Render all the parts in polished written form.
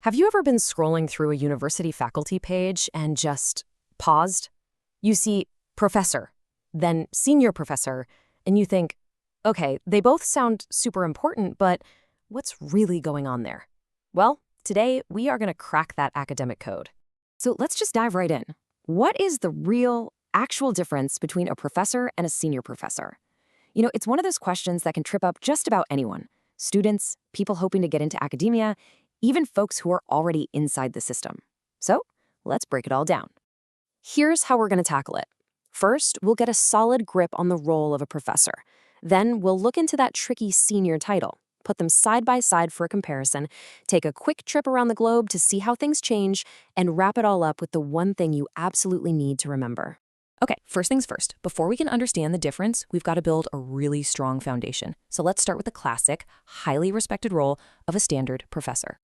Have you ever been scrolling through a university faculty page and just paused? You see professor, then senior professor, and you think, okay, they both sound super important, but what's really going on there? Well, today we are going to crack that academic code. So let's just dive right in. What is the real, actual difference between a professor and a senior professor? It's one of those questions that can trip up just about anyone. Students, people hoping to get into academia, even folks who are already inside the system. So let's break it all down. Here's how we're going to tackle it. First, we'll get a solid grip on the role of a professor. Then we'll look into that tricky senior title, put them side by side for a comparison, take a quick trip around the globe to see how things change, and wrap it all up with the one thing you absolutely need to remember. Okay, first things first. Before we can understand the difference, we've got to build a really strong foundation. So let's start with the classic, highly respected role of a standard professor.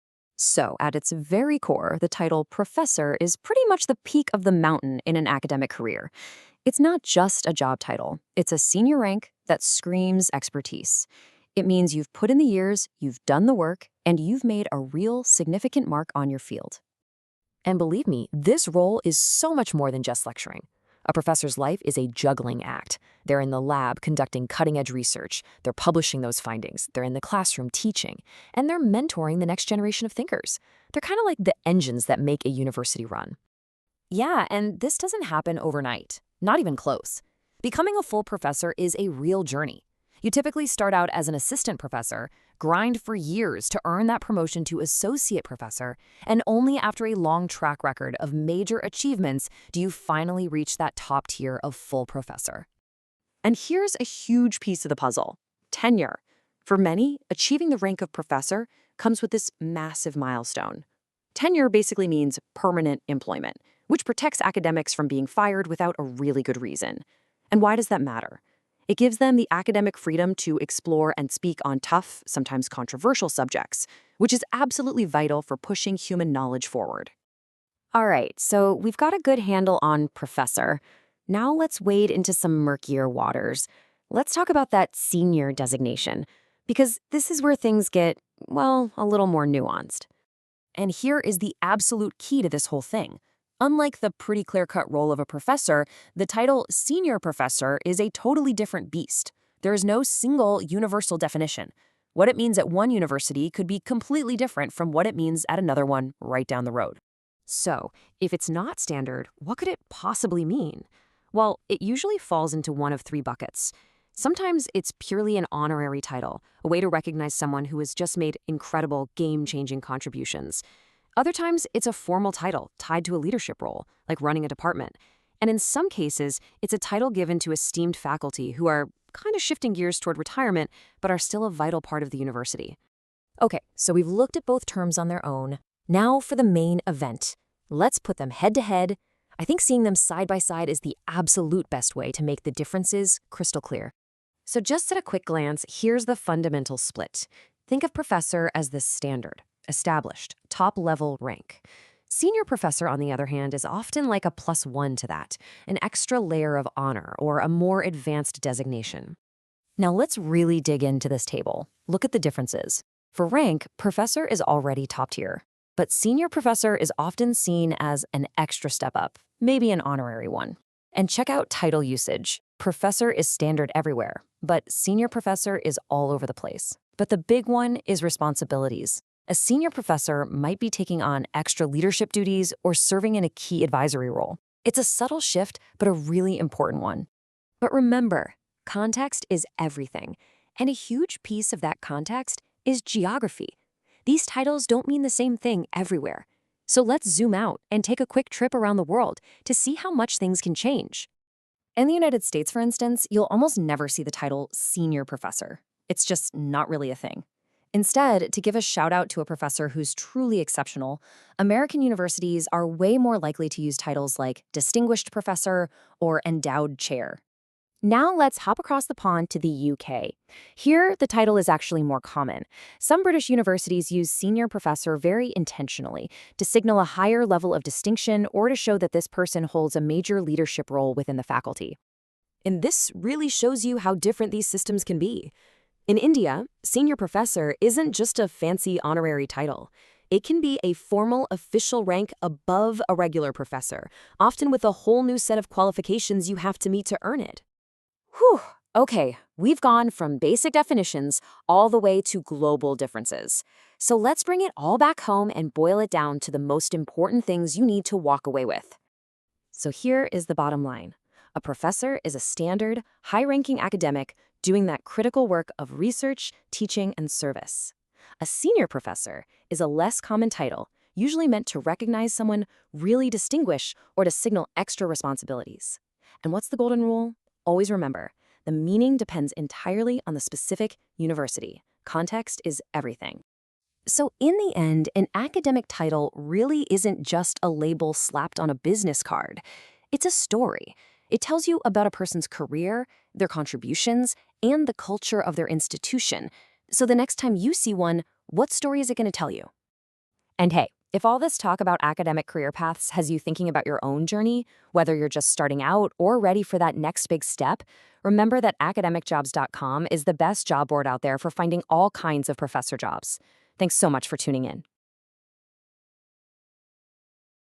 So, at its very core, the title professor is pretty much the peak of the mountain in an academic career. It's not just a job title. It's a senior rank that screams expertise. It means you've put in the years, you've done the work, and you've made a real significant mark on your field. And believe me, this role is so much more than just lecturing. A professor's life is a juggling act. They're in the lab conducting cutting-edge research, they're publishing those findings, they're in the classroom teaching, and they're mentoring the next generation of thinkers. They're kind of like the engines that make a university run. Yeah, and this doesn't happen overnight, not even close. Becoming a full professor is a real journey. You typically start out as an assistant professor, grind for years to earn that promotion to associate professor, and only after a long track record of major achievements do you finally reach that top tier of full professor. And here's a huge piece of the puzzle: tenure. For many, achieving the rank of professor comes with this massive milestone. Tenure basically means permanent employment, which protects academics from being fired without a really good reason. And why does that matter? It gives them the academic freedom to explore and speak on tough, sometimes controversial subjects, which is absolutely vital for pushing human knowledge forward. All right, so we've got a good handle on professor. Now let's wade into some murkier waters. Let's talk about that senior designation, because this is where things get, well, a little more nuanced. And here is the absolute key to this whole thing. Unlike the pretty clear-cut role of a professor, the title senior professor is a totally different beast. There is no single universal definition. What it means at one university could be completely different from what it means at another one right down the road. So, if it's not standard, what could it possibly mean? Well, it usually falls into one of three buckets. Sometimes it's purely an honorary title, a way to recognize someone who has just made incredible, game-changing contributions. Other times, it's a formal title tied to a leadership role, like running a department. And in some cases, it's a title given to esteemed faculty who are kind of shifting gears toward retirement, but are still a vital part of the university. Okay, so we've looked at both terms on their own. Now for the main event. Let's put them head to head. I think seeing them side by side is the absolute best way to make the differences crystal clear. So just at a quick glance, here's the fundamental split. Think of professor as the standard, established, top-level rank. Senior professor, on the other hand, is often like a +1 to that, an extra layer of honor or a more advanced designation. Now let's really dig into this table. Look at the differences. For rank, professor is already top tier, but senior professor is often seen as an extra step up, maybe an honorary one. And check out title usage. Professor is standard everywhere, but senior professor is all over the place. But the big one is responsibilities. A senior professor might be taking on extra leadership duties or serving in a key advisory role. It's a subtle shift, but a really important one. But remember, context is everything, and a huge piece of that context is geography. These titles don't mean the same thing everywhere. So let's zoom out and take a quick trip around the world to see how much things can change. In the United States, for instance, you'll almost never see the title senior professor. It's just not really a thing. Instead, to give a shout out to a professor who's truly exceptional, American universities are way more likely to use titles like distinguished professor or endowed chair. Now let's hop across the pond to the UK. Here, the title is actually more common. Some British universities use senior professor very intentionally to signal a higher level of distinction or to show that this person holds a major leadership role within the faculty. And this really shows you how different these systems can be. In India, senior professor isn't just a fancy honorary title. It can be a formal, official rank above a regular professor, often with a whole new set of qualifications you have to meet to earn it. Whew. Okay, we've gone from basic definitions all the way to global differences. So let's bring it all back home and boil it down to the most important things you need to walk away with. So here is the bottom line. A professor is a standard, high-ranking academic doing that critical work of research, teaching, and service. A senior professor is a less common title, usually meant to recognize someone really distinguished or to signal extra responsibilities. And what's the golden rule? Always remember, the meaning depends entirely on the specific university. Context is everything. So in the end, an academic title really isn't just a label slapped on a business card. It's a story. It tells you about a person's career, their contributions, and the culture of their institution. So the next time you see one, what story is it going to tell you? And hey, if all this talk about academic career paths has you thinking about your own journey, whether you're just starting out or ready for that next big step, remember that academicjobs.com is the best job board out there for finding all kinds of professor jobs. Thanks so much for tuning in.